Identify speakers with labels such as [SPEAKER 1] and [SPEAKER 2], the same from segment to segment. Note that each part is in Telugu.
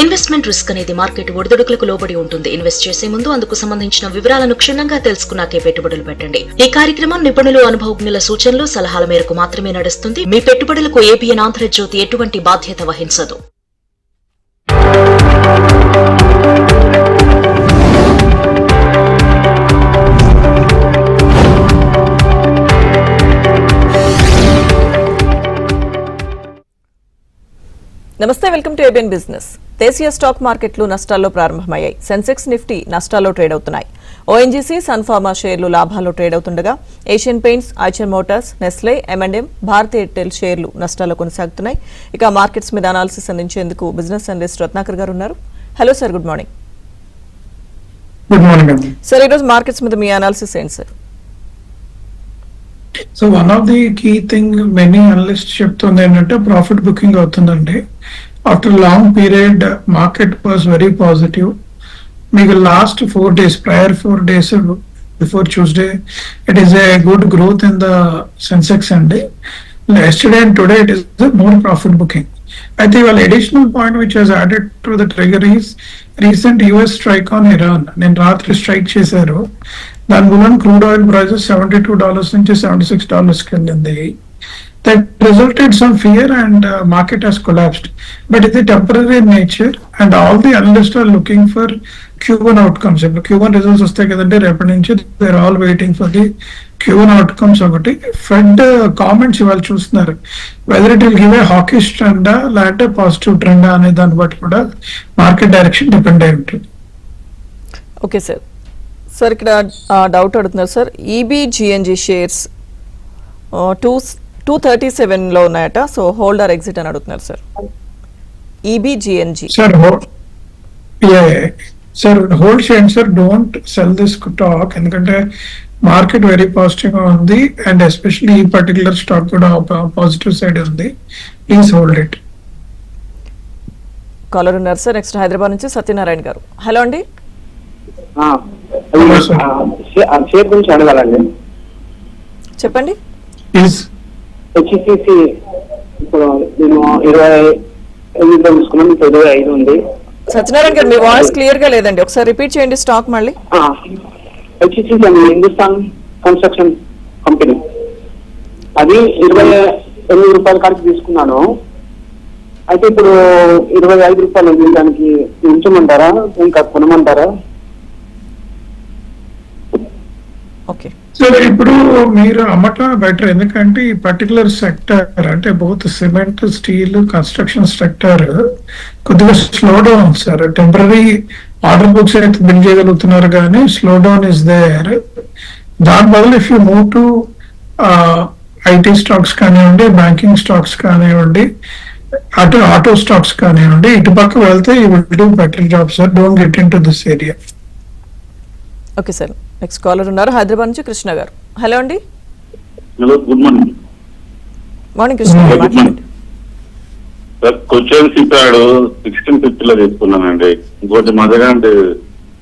[SPEAKER 1] ఇన్వెస్ట్మెంట్ రిస్క్ అనేది మార్కెట్ ఒడిదుడుకులకు లోబడి ఉంటుంది. ఇన్వెస్ట్ చేసే ముందు అందుకు సంబంధించిన వివరాలను క్షుణ్ణంగా తెలుసుకున్నాకే పెట్టుబడులు పెట్టండి. ఈ కార్యక్రమం నిపుణులు, అనుభవజ్ఞుల సూచనలు, సలహాల మేరకు మాత్రమే నడుస్తుంది. మీ పెట్టుబడులకు ఏబిఎన్ ఆంధ్రజ్యోతి ఎటువంటి బాధ్యత వహించదు.
[SPEAKER 2] నమస్తే, వెల్కమ్ టు ఏబిఎన్ బిజినెస్. దేశీయ స్టాక్ మార్కెట్లు నష్టాల్లో ప్రారంభమయ్యాయి. సెన్సెక్స్, నిఫ్టీ నష్టాల్లో ట్రేడ్ అవుతున్నాయి. ఓఎన్జీసీ, సన్ఫార్మా షేర్లు లాభాల్లో ట్రేడ్ అవుతుండగా ఏషియన్ పెయింట్స్, ఐచర్ మోటార్స్, నెస్లే, M&M, భారతీ ఎయిర్టెల్ షేర్లు నష్టాల్లో కొనసాగుతున్నాయి. ఇక మార్కెట్స్ మీద అనాలిసిస్ అందించేందుకు బిజినెస్ అనలిస్ట్ రత్నాకర్ గారు ఉన్నారు. Hello sir, good morning.
[SPEAKER 3] Good morning
[SPEAKER 2] sir, ఈరోజు మార్కెట్స్ మీద మీ అనాలిసిస్ ఏంటి sir?
[SPEAKER 3] So one of the key thing many analyst చెప్తుంది ఏంటంటే ప్రాఫిట్ బుకింగ్ అవుతుందండి. After long period market was very positive. మీకు last 4 days, prior 4 days before Tuesday, it is a good growth in the Sensex అండి. Yesterday and today it is more profit booking. I think one additional point which has added to the trigger is recent US strike on Iran. నేను రాత్రి స్ట్రైక్ చేశారు. దాని వలన క్రూడ్ ఆయిల్ ప్రైసెస్ $72 నుంచి $76 వెళ్ళింది. That resulted some fear and market has collapsed. But it's a temporary in nature and all the analysts are looking for Q1 outcomes. Q1 results వస్తాయి కదండి రేపటి నుంచి. They're all waiting for the Q1 outcomes. ఒకటి Fed comments ఇవాళ చూస్తున్నారు. Whether it will give a hawkish trend లేదంటే పాజిటివ్ ట్రెండ్ అనే దాన్ని బట్టి కూడా మార్కెట్ డైరెక్షన్ డిపెండ్ అయి ఉంటుంది.
[SPEAKER 2] Okay sir. సార్, ఇక్కడ డౌట్ అడుగుతున్నారు సార్. EBGNG షేర్స్ 237 లో ఉన్నాయట. సో హోల్డ్ ఆర్ ఎగ్జిట్ అని అడుగుతున్నారు సార్. EBGNG
[SPEAKER 3] సార్ హోల్డ్ చేయండి sir. Don't sell this stock, ఎందుకంటే మార్కెట్ వెరీ పాజిటివ్ గా ఉంది అండ్ ఎస్పెషల్లీ ఈ పర్టికులర్ స్టాక్ కూడా పాజిటివ్ సైడ్ ఉంది. Please hold it.
[SPEAKER 2] కాలర్ ఉన్నారు సార్. నెక్స్ట్ హైదరాబాద్ నుంచి సత్యనారాయణ గారు. హలో అండి.
[SPEAKER 4] షేర్ గురించి అడగాలండి.
[SPEAKER 2] చెప్పండి.
[SPEAKER 4] HCC ఇప్పుడు నేను 25 తీసుకున్నాను, ఇప్పుడు 25 ఉంది.
[SPEAKER 2] సత్యనారాయణ గారు, మీ వాయిస్ క్లియర్ గా లేదండి, ఒకసారి రిపీట్ చేయండి స్టాక్ మళ్ళీ.
[SPEAKER 4] HCC హిందుస్థాన్ కన్స్ట్రక్షన్ కంపెనీ, అది 28 రూపాయల కాడికి తీసుకున్నాను. అయితే ఇప్పుడు 25 రూపాయలు ఉంది. దానికి ఉంచమంటారా ఇంకా కొనమంటారా?
[SPEAKER 2] ఓకే
[SPEAKER 3] సార్, ఇప్పుడు మీరు అమ్మటం బెటర్, ఎందుకంటే ఈ పర్టికులర్ సెక్టర్ అంటే both cement, steel, construction sector కొద్దిగా slow down sir. Temporary order books అయితే బిల్ చేయగలుగుతున్నారు కానీ స్లో డౌన్ ఇస్ దేర్. దాని బదులు if you move to IT stocks కానివ్వండి, బ్యాంకింగ్ స్టాక్స్ కానివ్వండి, అటు ఆటో స్టాక్స్ కానివ్వండి, ఇటు పక్క వెళ్తే you will do better job sir. Don't get in to this area.
[SPEAKER 2] Okay sir. Next caller ఉన్నారు హైదరాబాద్ నుంచి కృష్ణ గారు. హలో అండి.
[SPEAKER 5] Hello, good morning.
[SPEAKER 2] Morning Krishna గారు, మాట్లాడండి.
[SPEAKER 5] సార్, క్వశ్చన్ షిప్యాడ్ 1650 లో తీసుకున్నానండి. ఇంకోటి మా దగ్గర అంటే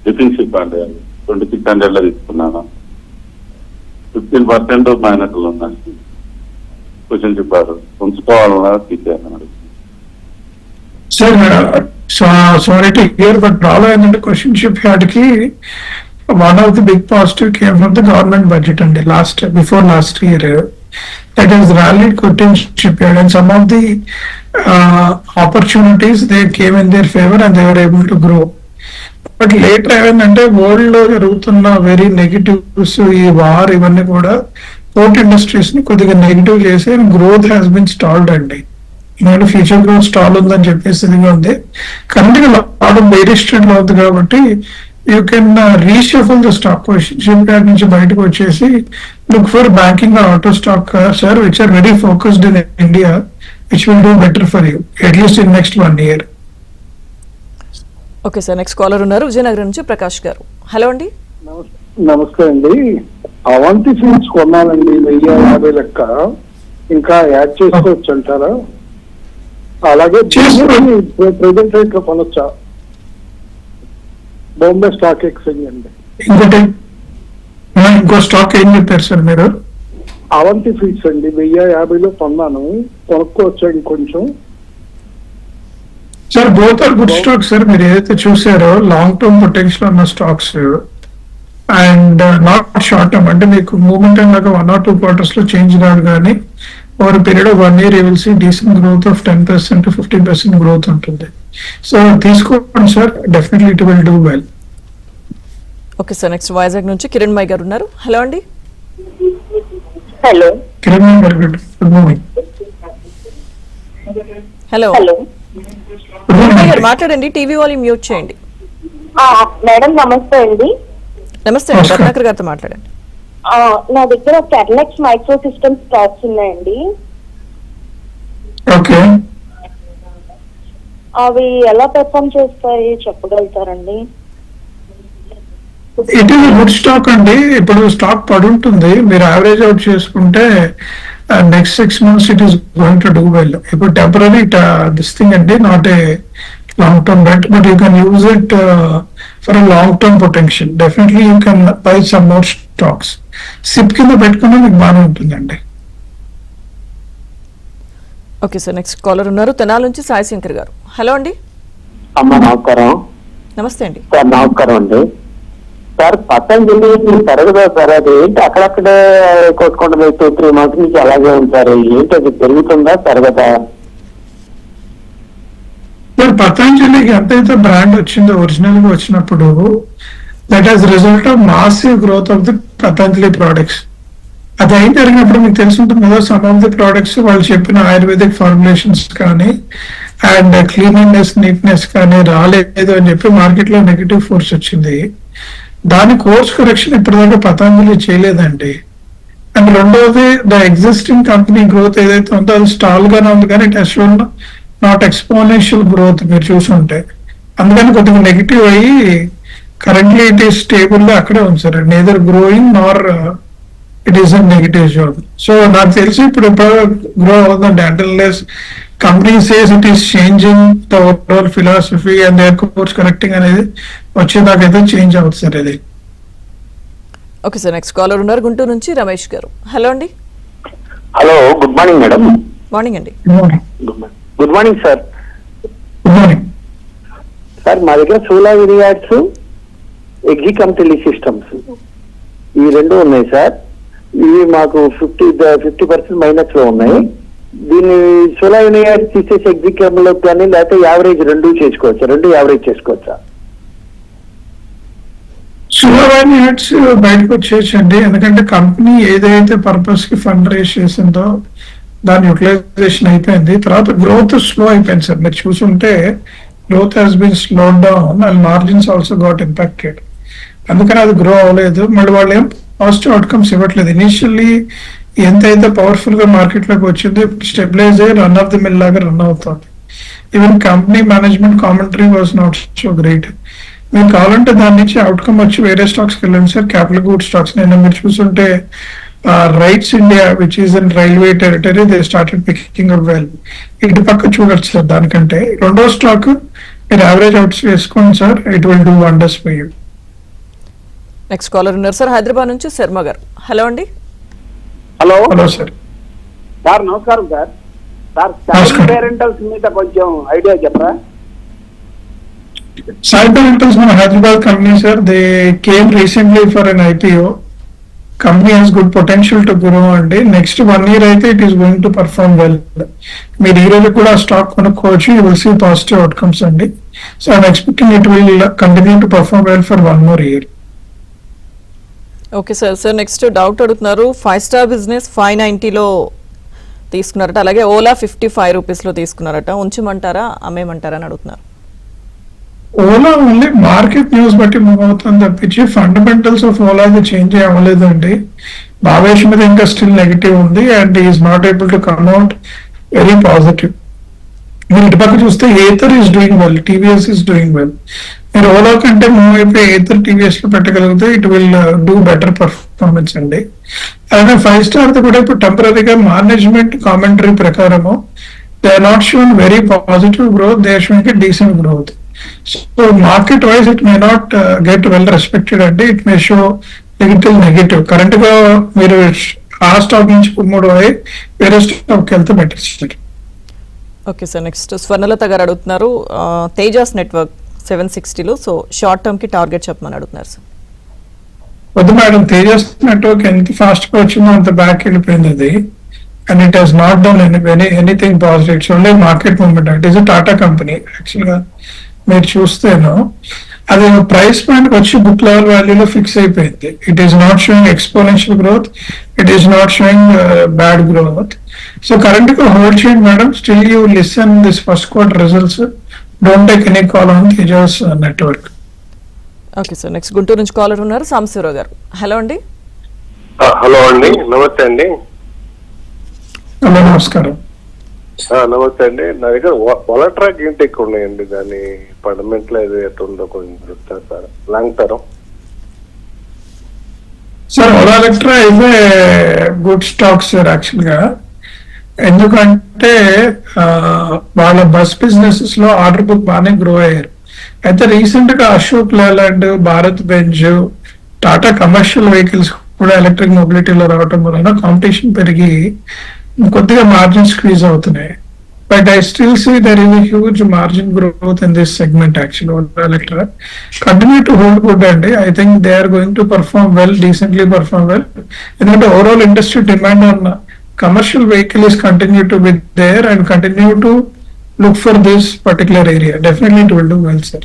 [SPEAKER 5] లిఫింగ్ షిప్ అండి 2600 లో తీసుకున్నాను. 15% మైనస్ లో ఉందండి. క్వశ్చన్ షిప్యాడ్ ఉంచుకోవాలన్నా తీసేయాలన్నాడు.
[SPEAKER 3] Sir sorry to hear, but problem ఏంటంటే క్వశ్చన్ షిప్ యార్డ్ కి one of the big positive came from the government budget and before last year that has rallied cotton shipyard and some of the opportunities they came in their favor and they were able to grow. But later ఏంటంటే వరల్డ్ లో జరుగుతున్న వెరీ నెగిటివ్స్, ఈ వార్ ఇవన్నీ కూడా పోర్ట్ ఇండస్ట్రీస్ ని కొద్దిగా నెగిటివ్ చేసి గ్రోత్ హ్యాస్ బిన్ స్టాల్డ్ అండి. నేను ఫ్యూచర్ గ్రోత్ స్టాల్ ఉందని చెప్పేసి ఉంది. కరెంట్ గా లాట్ బేరిష్ ట్రెండ్ లో ఉంది కాబట్టి you can reshuffle the stock position నుంచి బయటకు వచ్చేసి look for banking auto stock sir which are very focused in India, which will do better for you at least in next 1 year.
[SPEAKER 2] Okay sir. Next caller ఉన్నారు విజయనగరం నుంచి ప్రకాష్ గారు. హలో అండి.
[SPEAKER 6] నమస్తే అండి. అవంతి ఫీల్డ్స్ కొన్నానండి 1050 లెక్క, ఇంకా యాడ్ చేసుకోవచ్చు అంటారా? అలాగే ప్రెజెంట్ రేట్ లో కొనొచ్చా? బాంబే స్టాక్ ఎక్స్చేంజ్ అండి.
[SPEAKER 3] ఇంకో స్టాక్ ఏం చెప్పారు సార్ మీరు?
[SPEAKER 6] అవంతి ఫీడ్స్ అండి 1050లో కొన్నాను, కొనుక్కోవచ్చా ఇంకొంచెం?
[SPEAKER 3] Sir both are good stocks sir. మీరు ఏదైతే చూసారో లాంగ్ టర్మ్ పొటెన్షియల్ ఉన్న stocks and not short term, అంటే మీకు మూమెంట్ లాగా 1 or 2 quarters లో చేంజ్ రాదు, కానీ over period of 1 year you will see decent growth of 10% to 15% growth ఉంటుంది. సో తీసుకోండి sir, definitely it will do well.
[SPEAKER 2] Okay sir, next Vizag నుంచి కిరణ్ మై గారు ఉన్నారు. హలో అండి.
[SPEAKER 7] హలో
[SPEAKER 3] కిరణ్ గారు good morning.
[SPEAKER 2] Hello
[SPEAKER 7] hello
[SPEAKER 2] Kiranmayi గారు మాట్లాడండి, టీవీ వాల్యూమ్ మ్యూట్ చేయండి.
[SPEAKER 7] మేడం నమస్తే అండి.
[SPEAKER 2] నమస్తే అండి, రత్నాకర్ గారితో మాట్లాడండి.
[SPEAKER 7] నా దగ్గర కెటలెక్స్ మైక్రో సిస్టమ్ స్టాక్స్ ఉన్నాయండి.
[SPEAKER 3] ఓకే,
[SPEAKER 7] అవి ఎలా పెర్ఫామ్ చేస్తాయి చెప్పగలుగుతారండి?
[SPEAKER 3] ఇట్ ఈస్ గుడ్ స్టాక్ అండి. ఇప్పుడు స్టాక్ పడి ఉంటుంది, మీరు యావరేజ్ అవుట్ చేసుకుంటే next 6 months it is going to do well. ఇప్పుడు టెంపరీ దిస్ థింగ్ అండి, not a long term bet, but you can use it for a long term potential. Definitely you can buy some more stocks. SIP కింద పెట్టుకున్నా మీకు బాగానే ఉంటుందండి.
[SPEAKER 2] ఓకే సార్, నెక్స్ట్ కాలర్ ఉన్నారు తెనాలి నుంచి సాయి శంకర్ గారు. హలో అండి.
[SPEAKER 4] అమ్మ నమస్కారం
[SPEAKER 2] నమస్తే అండి.
[SPEAKER 4] సార్. నమస్కారం అండి సార్. పతంజలి పెరగదా సార్? అది ఏంటి అక్కడక్కడే కొట్టుకుంటుంది, 2-3 months నుంచి అలాగే ఉంటారు, ఏంటి అది పెరుగుతుందా పెరగదా?
[SPEAKER 3] సార్ పతంజలికి ఎంతైతే బ్రాండ్ వచ్చిందో ఒరిజినల్ గా వచ్చినప్పుడు, that has result of massive growth of the Patanjali products. అది అయిన జరిగినప్పుడు మీకు తెలిసి ఉంటుంది కదా, సమ్ ఆఫ్ ది ప్రోడక్ట్స్ వాళ్ళు చెప్పిన ఆయుర్వేదిక్ ఫార్ములేషన్స్ కానీ అండ్ క్లీనినెస్ నీట్నెస్ కానీ రాలేదు అని చెప్పి మార్కెట్ లో నెగిటివ్ ఫోర్స్ వచ్చింది. దాని కోర్స్ కరెక్షన్ ఇప్పటిదాకా పతంజలి చేయలేదండి. అండ్ రెండవది, ద ఎగ్జిస్టింగ్ కంపెనీ గ్రోత్ ఏదైతే ఉందో అది స్టాల్ గానే ఉంది, కానీ it has shown not exponential growth మీరు చూసుంటే. అందుకని కొద్దిగా నెగిటివ్ అయ్యి కరెంట్లీ ఇట్ ఈస్ స్టేబుల్ గా అక్కడే ఉంది sir. Neither growing nor it is a negative zone. So నాకు తెలిసి ఇప్పుడు గ్రో అవుతుందండి until company says it is changing the overall philosophy and their course correcting అనేది వచ్చేదాకైతే చేంజ్ అవుతుంది సార్ ఇది.
[SPEAKER 2] ఓకే సార్, నెక్స్ట్ కాలర్ ఉన్నారు గుంటూరు నుంచి రమేష్ గారు. హలో అండి.
[SPEAKER 4] Hello, good morning madam.
[SPEAKER 2] Morning అండి.
[SPEAKER 4] Good morning sir.
[SPEAKER 3] Good morning
[SPEAKER 4] sir, మా దగ్గర Sula vineyards, Exicom tele systems ఈ రెండు ఉన్నాయి సార్. ఇవి మాకు 50% మైనస్ లో ఉన్నాయి. దీన్ని సోలా వినియార్డ్స్ తీసేసి ఎగ్జికమ్ లో కానీ లేకపోతే యావరేజ్ రెండు చేసుకోవచ్చా? రెండు యావరేజ్ చేసుకోవచ్చా?
[SPEAKER 3] సులభాన్ని హెడ్స్ బయటకు వచ్చేసండి, ఎందుకంటే కంపెనీ ఏదైతే పర్పస్ కి ఫండ్ రేస్ చేసిందో దాని యూటిలైజేషన్ అయిపోయింది. తర్వాత గ్రోత్ స్లో అయిపోయింది సార్. మీరు చూసుంటే growth has been slow down and margins also got impacted. అందుకని అది గ్రో అవ్వలేదు. మళ్ళీ వాళ్ళు ఏం పాజిటివ్ అవుట్కమ్స్ ఇవ్వట్లేదు. ఇనిషియల్లీ ఎంతైతే పవర్ఫుల్ గా మార్కెట్ లోకి వచ్చిందో స్టెబిలైజ్ అయ్యి రన్ ఆఫ్ ది మిల్ లాగా రన్ అవుతుంది. Even company management commentary was not so great. మీరు కావాలంటే దాని నుంచి అవుట్కమ్ వచ్చి వేరే స్టాక్స్ కి వెళ్ళండి సార్. క్యాపిటల్ గూడ్ స్టాక్స్ నేను మీరు చూసుంటే RITES India which is in railway territory they started picking up well. ఇటు పక్క చూడొచ్చు సార్. దానికంటే రెండో స్టాక్ మీరు యావరేజ్ అవుట్స్ వేసుకోండి sir, it will do wonders for you.
[SPEAKER 2] Next caller ఉన్నారు సార్ హైదరాబాద్ నుంచి శర్మ గారు. హలో అండి.
[SPEAKER 4] Hello
[SPEAKER 3] hello sir.
[SPEAKER 4] సార్ నమస్కారం సార్. సార్
[SPEAKER 3] నమస్కారం.
[SPEAKER 4] పేరెంటల్స్ మీద కొంచెం ఐడియా చెప్పరా?
[SPEAKER 3] Cyber Intels మన Hyderabad company sir. They came recently for an IPO. Company has good potential to grow అండి. నెక్స్ట్ 1 year అయితే it is going to perform well. మీరు ఈ రోజు కూడా స్టాక్ కొనుక్కోవచ్చు. You will see positive outcomes అండి. So I'm expecting it will continue to perform well for 1 more year.
[SPEAKER 2] Okay sir. Sir next doubt అడుగుతున్నారు, 5 Star బిజినెస్ 590లో తీసుకున్నారట, అలాగే ఓలా 55 రూపీస్లో తీసుకున్నారట, ఉంచమంటారా అమ్మేమంటారా అని అడుగుతున్నారు.
[SPEAKER 3] ఓలా ఓన్లీ మార్కెట్ న్యూస్ బట్టి మూవ్ అవుతుంది తప్పించి ఫండమెంటల్స్ ఆఫ్ ఓలా చేంజ్ అవ్వలేదండి. భావేష్ మీద ఇంకా స్టిల్ నెగిటివ్ ఉంది and is not able to come out very positive. మీరు ఇటు పక్క చూస్తే Ather is doing well, TVS is doing well. మీరు ఓలా కంటే మూవ్ అయిపోయి ఏథర్ టీవీఎస్ లో పెట్టగలిగితే it will do better performance అండి. అలాగే 5 Star కూడా ఇప్పుడు టెంపరీగా మేనేజ్మెంట్ కామెంటరీ ప్రకారము they are not shown very positive growth, they are showing decent growth. So market wise it may not get well respected and it may show little negative. Current గా మీరు ఆ స్టాక్ నుంచి మూడు వేరే స్టాక్ వెళ్తే better.
[SPEAKER 2] Okay sir, next Swarnalatha గారు అడుగుతున్నారు తేజాస్ నెట్వర్క్ 760లో, సో షార్ట్ టర్మ్ కి టార్గెట్ చెప్పమని అడుగుతున్నారు సార్.
[SPEAKER 3] వద్దు మేడం, తేజస్ నెట్వర్క్ ఎంత ఫాస్ట్ గా వచ్చిందో అంత బ్యాక్ వెళ్ళిపోయింది అది. And it has not done anything positive. It's only market movement. It is Tata company. Actual గా మీరు చూస్తేను అది ప్రైస్ పాయింట్ వచ్చి బుక్ లెవెల్ వాల్యూలో ఫిక్స్ అయిపోయింది. It is not showing exponential growth, it is not sowing bad growth. So current గా హోల్డ్ చేయండి madam. Still you listen this first quarter results. Don't take any call on Tejas network.
[SPEAKER 2] Okay sir, next Guntur నుంచి కాలర్ ఉన్నారు సాంబశివరావు గారు. హలో అండి.
[SPEAKER 8] హలో అండి, నమస్తే అండి.
[SPEAKER 3] హలో, నమస్కారం.
[SPEAKER 8] నమస్తే అండి. నా దగ్గర వలట్రాక్ ఇంటెక్ ఉన్నాయండి. దాని ఫండమెంటల్ ఏదో ఎట్టుందో కొంచెం చెప్తారు sir, long term.
[SPEAKER 3] Sir Olectra is a good stock sir actual గా. ఎందుకంటే వాళ్ళ బస్ బిజినెసెస్ లో ఆర్డర్ బుక్ బాగానే గ్రో అయ్యారు. అయితే రీసెంట్ గా Ashok Leyland, Bharat Benz, Tata commercial vehicles కూడా ఎలక్ట్రిక్ మొబిలిటీలో రావడం వలన కాంపిటీషన్ పెరిగి కొద్దిగా మార్జిన్ స్క్వీజ్ అవుతున్నాయి. But I still see there is a huge margin growth in this segment actually. Olectra continue to hold good అండి. I think they are going to perform well, decently perform well. ఎందుకంటే overall industry demand on commercial vehicle is continue to be there and continue to look for this particular area. Definitely it will do well, sir.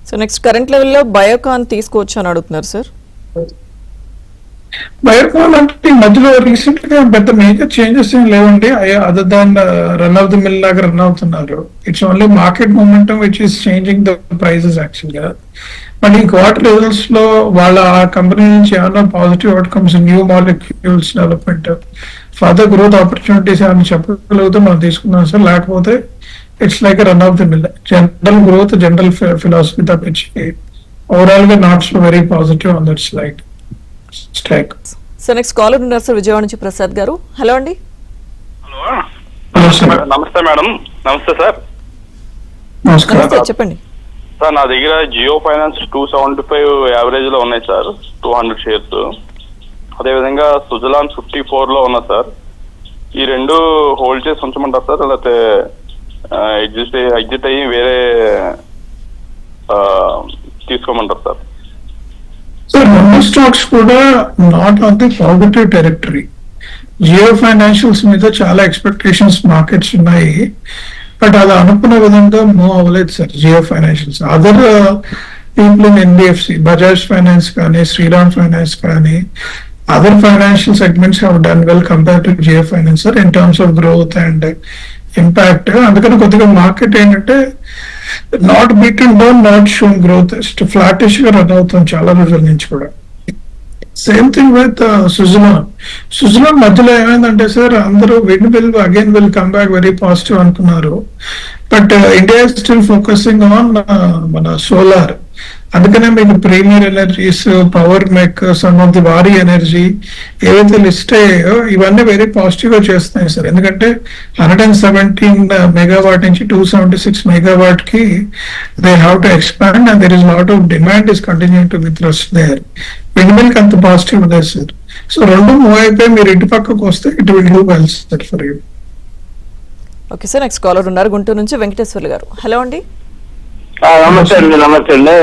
[SPEAKER 2] So next current లెవెల్లో బయోకాన్ తీసుకోవచ్చు అని అడుగుతున్నారు సార్.
[SPEAKER 3] బయోకాన్ అంటే ఈ మధ్యలో రీసెంట్ గా పెద్ద మేజర్ చేంజెస్ ఏం లేవండి. Other than run of the mill లాగా రన్ అవుతున్నారు. It's only market momentum which is changing the prices actual గా. మరి ఈ క్వార్టర్ రిజల్ట్స్ లో వాళ్ళ కంపెనీ నుంచి ఏమైనా positive outcomes, new molecules development, further growth opportunities ఏమైనా చెప్పగలిగితే మనం తీసుకుందాం సార్. లేకపోతే it's like run of the mill. General growth, general philosophy తప్పించి ఓవరాల్ గా not so very positive on that slide stock.
[SPEAKER 2] So next caller ఉన్నారు సార్ విజయవాడ నుంచి ప్రసాద్ గారు. హలో అండి.
[SPEAKER 9] నమస్తే మేడం. నమస్తే సార్.
[SPEAKER 3] నమస్కారం.
[SPEAKER 2] నమస్తే, చెప్పండి
[SPEAKER 9] సార్. నా దగ్గర జియో ఫైనాన్స్ 275 యావరేజ్ లో ఉన్నాయి సార్, 200 షేర్స్. అదేవిధంగా సుజలాన్ 54 లో ఉన్నా సార్. ఈ రెండు హోల్డ్ చేసి ఉంచమంటారు సార్, లేకపోతే ఎగ్జిట్ అయ్యి వేరే తీసుకోమంటారు సార్?
[SPEAKER 3] సార్ రెండు స్టాక్స్ కూడా not on the positive territory. Jio financials మీద చాలా ఎక్స్పెక్టేషన్స్ మార్కెట్స్ ఉన్నాయి. బట్ అది అనుకున్న విధంగా మూవ్ అవ్వలేదు sir Jio financials. Other people in NBFC, Bajaj finance కానీ, శ్రీరామ్ ఫైనాన్స్ కానీ, other financial segments have done well compare to Jio finance sir in terms of growth and impact. అందుకని కొద్దిగా మార్కెట్ ఏంటంటే not beaten down, not shown growth, flattish గా రన్ అవుతుంది చాలా రోజుల నుంచి కూడా. సేమ్ థింగ్ విత్ సుజలాన్ మధ్యలో ఏమైందంటే సార్, అందరూ again will come back very positive అనుకున్నారు. But India is still focusing on మన సోలార్. అందుకనే మీకు Premier Energies, Power Mech, some of the Waaree energy ఏవైతే లిస్ట్ అయ్యాయో ఇవన్నీ వెరీ పాజిటివ్ గా చేస్తున్నాయి సార్. ఎందుకంటే 117 మెగావాట్ నుంచి 276 మెగావాట్ కి they have to expand and there is lot of demand is continuing to with rust there. Windmill అంత పాజిటివ్ ఉంది సార్. సో రెండు మూవ్ అయిపోయి మీరు ఇటు పక్కకు వస్తే it will do well sir for you.
[SPEAKER 2] Okay sir, next caller ఉన్నారు గుంటూరు నుంచి వెంకటేశ్వర్లు గారు. హలో అండి.
[SPEAKER 4] నమస్తే అండి. నమస్తే అండి.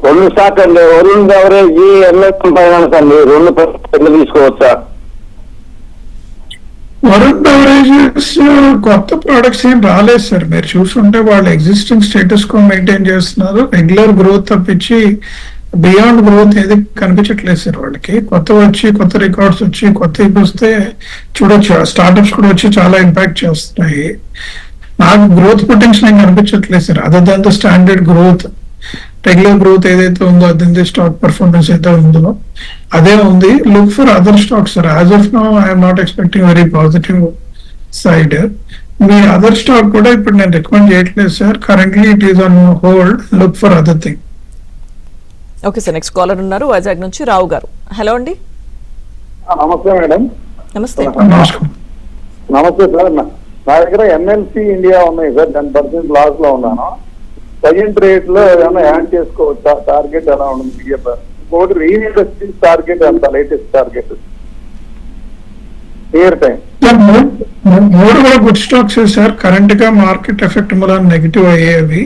[SPEAKER 4] రెండు స్టాక్ అండి, వరుణ్ బెవరేజ్, ఎంఎస్ ఫైనాన్స్ అండి. 2% తీసుకోవచ్చా?
[SPEAKER 3] వరుణ్ బెవరేజెస్ కొత్త ప్రొడక్ట్స్ ఏం రాలేదు సార్. మీరు చూసుకుంటే వాళ్ళు ఎగ్జిస్టింగ్ స్టేటస్ కో మెయింటైన్ చేస్తున్నారు. రెగ్యులర్ గ్రోత్ తప్పించి బియాండ్ గ్రోత్ ఏది కనిపించట్లేదు సార్ వాళ్ళకి. కొత్త రికార్డ్స్ వచ్చి కొత్త వస్తే చూడొచ్చు. స్టార్ట్అప్స్ కూడా వచ్చి చాలా ఇంపాక్ట్ చేస్తున్నాయి. నాకు గ్రోత్ పొటెన్షియల్ ఏం కనిపించట్లేదు sir. Other than the standard growth, regular growth ఏదైతే ఉందో, అదే స్టాక్ పర్ఫార్మెన్స్ అయితే ఉందో అదే ఉంది. Look for other stocks sir. As of now I'm not expecting very positive side. మీ అదర్ స్టాక్ కూడా ఇప్పుడు నేను రికమెండ్ చేయట్లేదు sir. Currently it is on hold. Look for other thing.
[SPEAKER 2] Okay sir, next caller ఉన్నారు వైజాగ్ నుంచి రావు గారు. హలో అండి.
[SPEAKER 6] నమస్తే మేడం.
[SPEAKER 2] నమస్తే.
[SPEAKER 3] నమస్కారం.
[SPEAKER 6] నమస్తే సార్. నా దగ్గర ఎన్ఎల్సి ఇండియా ఉన్నాయి సార్. 10% లాస్ లో ఉన్నాను. ప్రజెంట్ రేట్ లో ఏమైనా యాడ్ చేసుకోవచ్చా? టార్గెట్ ఎలా ఉంటుంది? ఇంకోటి రీఇన్వెస్టింగ్ టార్గెట్ ఎంత, లేటెస్ట్ టార్గెట్? Year time.
[SPEAKER 3] మూడు కూడా గుడ్ స్టాక్స్ సార్. కరెంట్ గా మార్కెట్ ఎఫెక్ట్ మూలన నెగిటివ్ అయ్యేవి.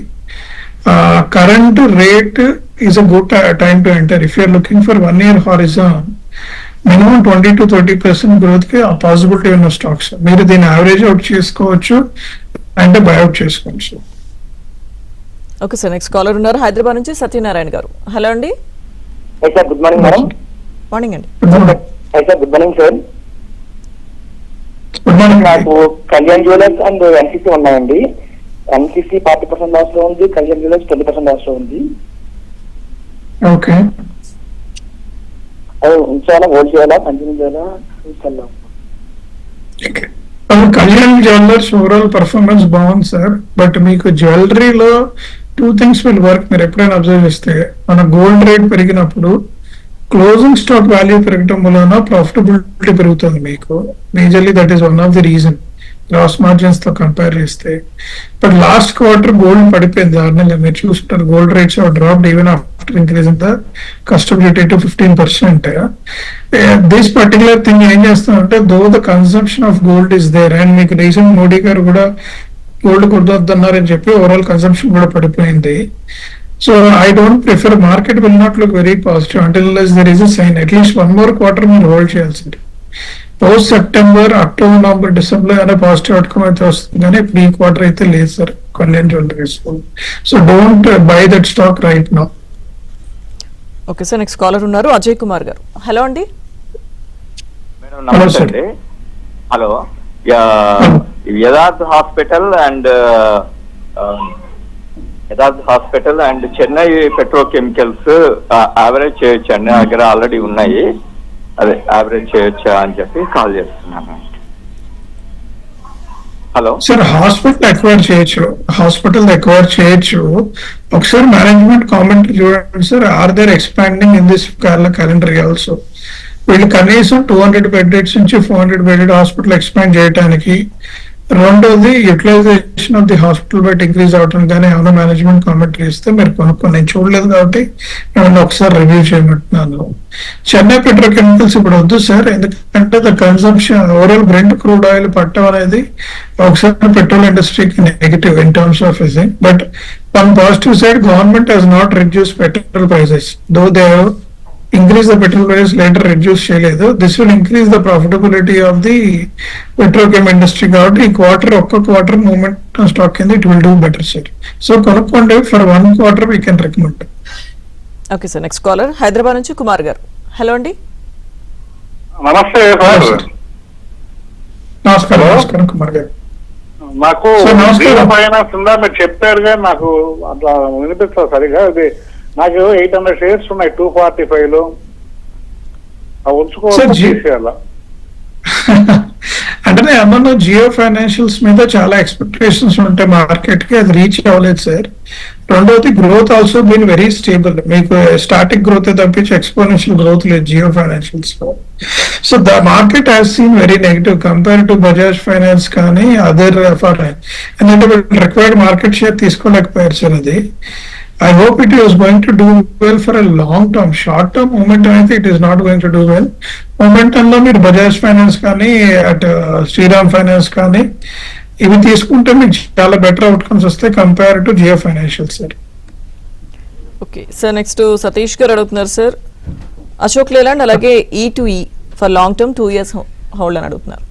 [SPEAKER 3] Current rate is a good time to enter if you're looking for 1 year horizon. Minimum 20 to 30% growth కి పాసిబిలిటీ ఉన్న స్టాక్స్. మీరు దీన్ని యావరేజ్ అవుట్ చేసుకోవచ్చు అంటే బైఅవుట్ చేసుకోవచ్చు.
[SPEAKER 2] ఓకే సార్, నెక్స్ట్ కాలర్ ఉన్నారు హైదరాబాద్ నుంచి సత్యనారాయణ గారు. హలో అండి.
[SPEAKER 4] Sir good morning madam.
[SPEAKER 2] Morning అండి.
[SPEAKER 4] Sir good morning sir.
[SPEAKER 3] Good morning.
[SPEAKER 4] నాకు కళ్యాణ్ జ్యువెలర్స్ అండ్ ఎన్సీసీ ఉన్నాయండి. ఎన్సీసీ 40% లాస్ లో ఉంది, కళ్యాణ్ జ్యువెలర్స్ 20% లాస్ లో ఉంది.
[SPEAKER 3] ఓకే,
[SPEAKER 4] అది ఉంచాలా, హోల్డ్ చేయాలా, కంటిన్యూ చేయాలా, చూస్తాను.
[SPEAKER 3] కళ్యాణ్ జ్యువెలర్స్ ఓవరాల్ పర్ఫార్మెన్స్ బాగుంది సార్. బట్ మీకు జ్యువెలరీలో 2 things విల్ వర్క్. మీరు ఎప్పుడైనా అబ్జర్వ్ చేస్తే మన గోల్డ్ రేట్ పెరిగినప్పుడు క్లోజింగ్ స్టాక్ వాల్యూ పెరగటం వలన ప్రాఫిటబిలిటీ పెరుగుతుంది మీకు. Majorly that is one of the reason gross margins తో కంపేర్ చేస్తే. బట్ లాస్ట్ క్వార్టర్ గోల్డ్ పడిపోయింది దారుణంగా. మీరు చూస్తుంటారు gold rates drop even after increase in the custom duty to 15%. This particular thing ఏం చేస్తామంటే though the consumption of gold is there and మీకు రీసెంట్ మోడీ గారు కూడా గోల్డ్ కొద్దొద్దన్నారని చెప్పి ఓవరాల్ కన్సంప్షన్ కూడా పడిపోయింది. So I don't prefer, market will not look very positive until there is a sign. At least 1 more quarter మీరు హోల్డ్ చేయాల్సింది. Post September, October, November, December అనే పాజిటివ్ అవుట్కమ్ అయితే వస్తుంది కానీ ఇప్పుడు ఈ క్వార్టర్ అయితే లేదు sir Kalyan jewelleries. So don't buy that stock right now.
[SPEAKER 2] Okay sir, next caller ఉన్నారు అజయ్ కుమార్ గారు. హలో అండి.
[SPEAKER 10] మేడం నమస్తే అండి. Hello, Yatharth hospital and Chennai petrochemicals average చేయొచ్చు అండి. నా దగ్గర ఆల్రెడీ ఉన్నాయి, అదే యావరేజ్ చేయొచ్చా అని చెప్పి కాల్ చేస్తున్నాను. హలో
[SPEAKER 3] సార్, హాస్పిటల్ ఎక్వైర్ చేయొచ్చు. ఒకసారి మేనేజ్మెంట్ కామెంట్ చూడండి sir. Are there expanding in this calendar also. వీళ్ళు కనీసం 200 బెడ్స్ నుంచి 400 బెడ్ హాస్పిటల్ ఎక్స్పాండ్ చేయడానికి. రెండోది utilization of the hospital bed increase అవటం కానీ ఏమైనా మేనేజ్మెంట్ కామెంటరీ ఇస్తే మీరు కొనుక్కొని. నేను చూడలేదు కాబట్టి నేను ఒకసారి రివ్యూ చేయమంటున్నాను. చెన్నై పెట్రోకెమికల్స్ ఇప్పుడు వద్దు సార్, ఎందుకంటే the consumption overall brent crude oil పట్టడం అనేది ఒకసారి పెట్రోల్ ఇండస్ట్రీకి negative in terms of fizzing. But one positive side, government has not reduce petrol prices though they increase the petrol price later reduce చేయలేదు. This will increase the profitability of the petrochem industry కాబట్టి ఈ ఒక్క క్వార్టర్ మూవ్మెంట్ స్టాక్ కింద it will do better sir. So కొనుక్కోండి for 1 quarter we can recommend.
[SPEAKER 2] Okay sir, next caller Hyderabad నుంచి కుమార్ గారు. హలో అండి.
[SPEAKER 6] నమస్తే సార్.
[SPEAKER 3] నమస్కారం కుమార్ గారు.
[SPEAKER 6] నాకు ఫైనాన్స్ ఉందా మీరు చెప్పారు కానీ నాకు అట్లా వినిపిస్తుంది సరిగా. అది నాకు 800 shares ఉన్నాయి 245 లో. ఉంచుకోవాలి.
[SPEAKER 3] అంటే నేను అన్నాను జియో ఫైనాన్షియల్స్ మీద చాలా ఎక్స్పెక్టేషన్స్ ఉంటాయి మార్కెట్ కి, అది రీచ్ అవ్వలేదు సార్. రెండోది growth also been very stable. మీకు స్టాటిక్ గ్రోత్ తప్పించి ఎక్స్పోనెన్షియల్ గ్రోత్ లేదు జియో ఫైనాన్షియల్స్ లో. So the market has seen very negative compare to Bajaj finance కానీ అదర్ ఫర్. ఎందుకంటే రిక్వైర్డ్ మార్కెట్ షేర్ తీసుకోలేకపోయారు సార్. అది I hope it is going to do well for a long term. Short term momentum అయితే it is not going to do well. Momentum లో మీరు బజాజ్ ఫైనాన్స్ కానీ అట్ శ్రీరామ్ ఫైనాన్స్ కానీ ఇవి తీసుకుంటే మీకు చాలా బెటర్ అవుట్కమ్స్ వస్తాయి compare to Jio financial sir.
[SPEAKER 2] Okay sir, next Satish గారు అడుగుతున్నారు సార్ అశోక్ లేలాండ్ అలాగే E2E for long term 2 years hold అని అడుగుతున్నారు.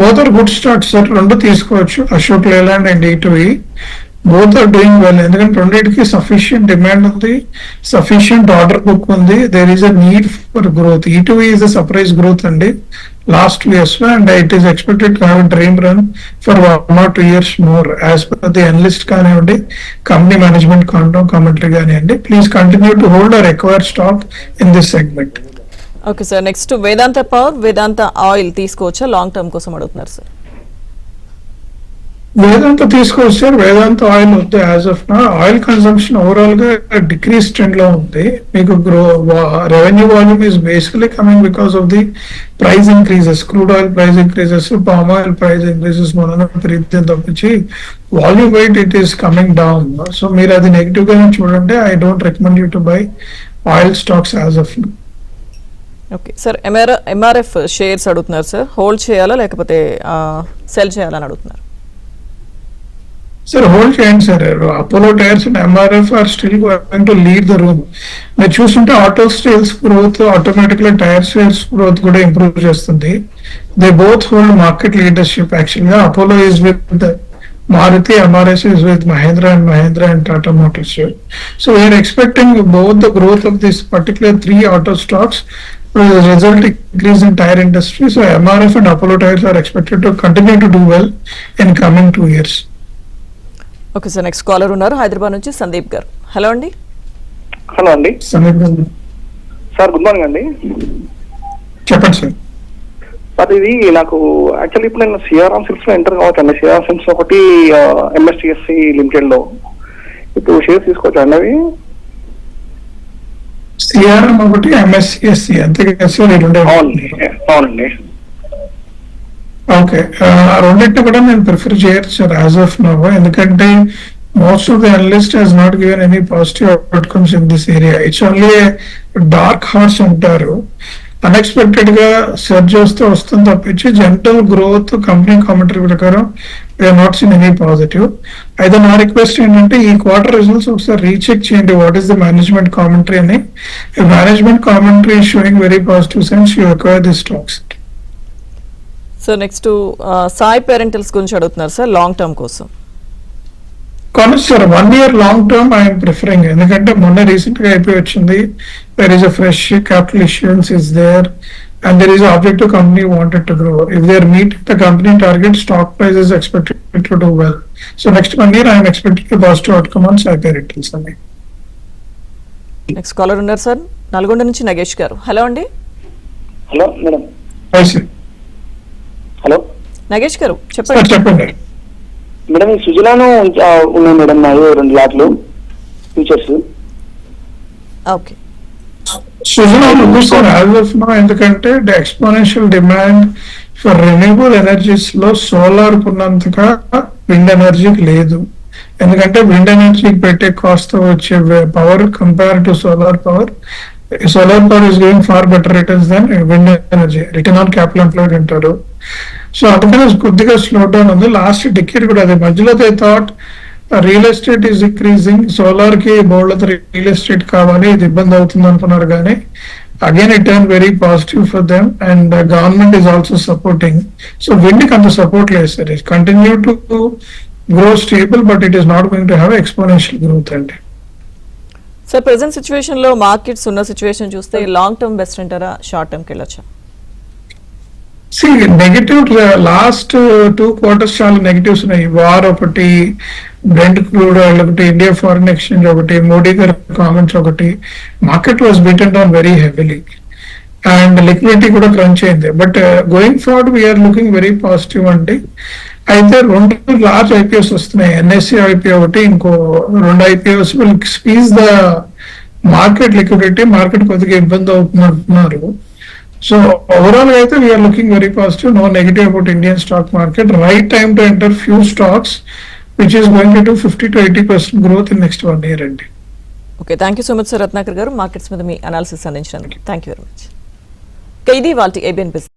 [SPEAKER 3] Both are good start sir. రెండు తీసుకోవచ్చు, Ashok Leyland and E2E. both are doing well. ఎందుకంటే రెండింటికి సఫిషియంట్ డిమాండ్ ఉంది, సఫిషియంట్ ఆర్డర్ బుక్ ఉంది. There is a need for growth. E2E is a surprise growth అండి last 2 years and it is expected to have dream run for 1 or 2 years more as per the analyst కానివ్వండి, కంపెనీ మేనేజ్మెంట్ కామెంటరీ కానివ్వండి. Please continue to hold are acquire stock in this segment.
[SPEAKER 2] Okay sir, next Vedanta power, Vedanta oil తీసుకోవచ్చా లాంగ్ టర్మ్ కోసం అడుగుతున్నారు సార్.
[SPEAKER 3] వేదాంత తీసుకోవచ్చు సార్. వేదాంత ఆయిల్ వద్దు యాజ్ ఆఫ్ నా. ఆయిల్ కన్సంప్షన్ ఓవరాల్ గా డిక్రీస్ ట్రెండ్ లో ఉంది. మీకు revenue volume is basically coming because of the price increases, crude oil price increases, palm oil price increases మూలన పెరిగితే తప్పించి volume wise it is coming down. So మీరు అది నెగిటివ్ గానే చూడండి. I don't recommend you to buy oil stocks as of.
[SPEAKER 2] Okay sir, MRF shares అడుగుతున్నారు సార్, హోల్డ్ చేయాలా లేకపోతే సెల్ చేయాలని అడుగుతున్నారు.
[SPEAKER 3] సార్ హోల్డ్ చేయండి sir. Apollo tyres and MRF are still going to lead the room. మీరు చూస్తుంటే auto sales growth automatically tyre sales growth కూడా ఇంప్రూవ్ చేస్తుంది. They both hold market leadership. Actual గా Apollo is with Maruti, MRS is with Mahindra and Tata Motors. So we are expecting both the growth of this particular three auto stocks will result in increase in tire industry. So MRF and Apollo tires are expected to continue to do well in coming 2 years.
[SPEAKER 2] Okay sir, next caller ఉన్నారు హైదరాబాద్ నుంచి సందీప్ గారు. హలో అండి.
[SPEAKER 6] హలో అండి సార్, గుడ్ మార్నింగ్ అండి.
[SPEAKER 3] చెప్పండి సార్.
[SPEAKER 6] సార్ ఇది నాకు యాక్చువల్లీ ఇప్పుడు నేను సిఆర్ఆర్ సిల్క్స్ లో ఎంటర్ కావచ్చండి. సిఆర్ఆర్ సిల్క్స్ ఒకటి ఎంఎస్టిఎస్సి లిమిటెడ్ లో ఇప్పుడు షేర్స్ తీసుకోవచ్చు అండి అవి?
[SPEAKER 3] సిఆర్ఎం ఒకటి ఎంఎస్సిఎస్సి అంతే కదా?
[SPEAKER 6] అవునండి.
[SPEAKER 3] ఓకే, రెండింటిని కూడా నేను ప్రిఫర్ చేయొచ్చు సార్ యాజ్ ఆఫ్ నౌ. ఎందుకంటే most of the analyst has not given any positive outcomes in this area. It's only dark horse ఉంటారు. అన్ఎక్స్పెక్టెడ్ గా సర్జ్ వస్తే వస్తుంది తప్పించి జనరల్ గ్రోత్ కంపెనీ కామెంటరీ ప్రకారం we are not seen any positive. అయితే నా రిక్వెస్ట్ ఏంటంటే ఈ క్వార్టర్ రిజల్ట్స్ ఒకసారి రీచెక్ చేయండి. What is the management commentary అని. Management commentary showing very positive signs, you acquire the stocks.
[SPEAKER 2] So next Sai పేరెంటల్స్ గురించి అడుగుతున్నారు సార్, లాంగ్ టర్మ్ కోసం.
[SPEAKER 3] కానీ sir 1 year long term I'm preferring. ఎందుకంటే మొన్న రీసెంట్ గా అయిపోయి వచ్చింది. there is a fresh capital issuance is there and there is an objective company wanted to grow. If they are meeting the company target, stock price is expected to do well. So next 1 year I am expecting a positive outcome on Sai Retails.
[SPEAKER 2] Next caller ఉన్నారు సార్, నల్గొండ నుంచి నగేష్ గారు. హలో అండి.
[SPEAKER 6] Hello madam. హలో
[SPEAKER 2] నగేష్ గారు
[SPEAKER 3] చెప్పండి.
[SPEAKER 6] మేడం ఈ సుజలాను ఉన్నాయి మేడం, నాది 2 లాట్లు futures.
[SPEAKER 2] Okay,
[SPEAKER 3] Suzlon looks for as of now ఎందుకంటే the exponential demand for renewable energies లో సోలార్ ఉన్నంతగా విండ్ ఎనర్జీకి లేదు. ఎందుకంటే విండ్ ఎనర్జీకి పెట్టే కాస్ట్ వచ్చే power compare to solar power is giving far better returns than wind energy. Return on capital employed అంటారు. సో అందుకనే కొద్దిగా స్లో డౌన్ ఉంది. లాస్ట్ డికేడ్ కూడా అదే మధ్యలో they thought real estate is increasing, solar కి బోర్డ్ రియల్ ఎస్టేట్ కావాలి, ఇది ఇబ్బంది అవుతుంది అనుకున్నారు. కానీ again it turn very positive for them and government is also supporting. So wind కి అంత సపోర్ట్ లేదు sir. It continue to grow stable but it is not going to have exponential growth అండి.
[SPEAKER 2] సార్ ప్రెసెంట్ సిచ్యువేషన్ లో మార్కెట్స్ ఉన్న సిచ్యువేషన్ చూస్తే లాంగ్ టర్మ్ బెస్ట్ అంటారా, షార్ట్ టర్మ్ కి వెళ్ళొచ్చా?
[SPEAKER 3] నెగటివ్ లాస్ట్ 2 quarters చాలా నెగటివ్స్ ఉన్నాయి. వార్ ఒకటి, బ్రెంట్ క్రూడ్ ఆయిల్ ఒకటి, ఇండియా ఫారిన్ ఎక్స్చేంజ్ ఒకటి, మోడీ గారి కామెంట్స్ ఒకటి. Market was beaten down very heavily and liquidity కూడా క్రంచ్ అయింది. But going forward we're looking very positive అండి. అయితే 2 లార్జ్ ఐపీఓస్ వస్తున్నాయి. ఎన్ఎస్సి ఐపీఓ ఒకటి, ఇంకో 2 IPOs will squeeze the market liquidity. Market కొద్దిగా ఇబ్బంది అవుతుంది అంటున్నారు. So overall అయితే we are looking very positive, no negative about Indian stock market. Right time to enter few stocks which is going to do 50 to 80% growth in next 1 year అండి.
[SPEAKER 2] Okay, thank you so much sir Ratnakar garu markets మీద మీ అనాలిసిస్ అందించినందుకు. Thank you very much. ఇది వాళ్ళ ఏబిఎన్ బిజినెస్.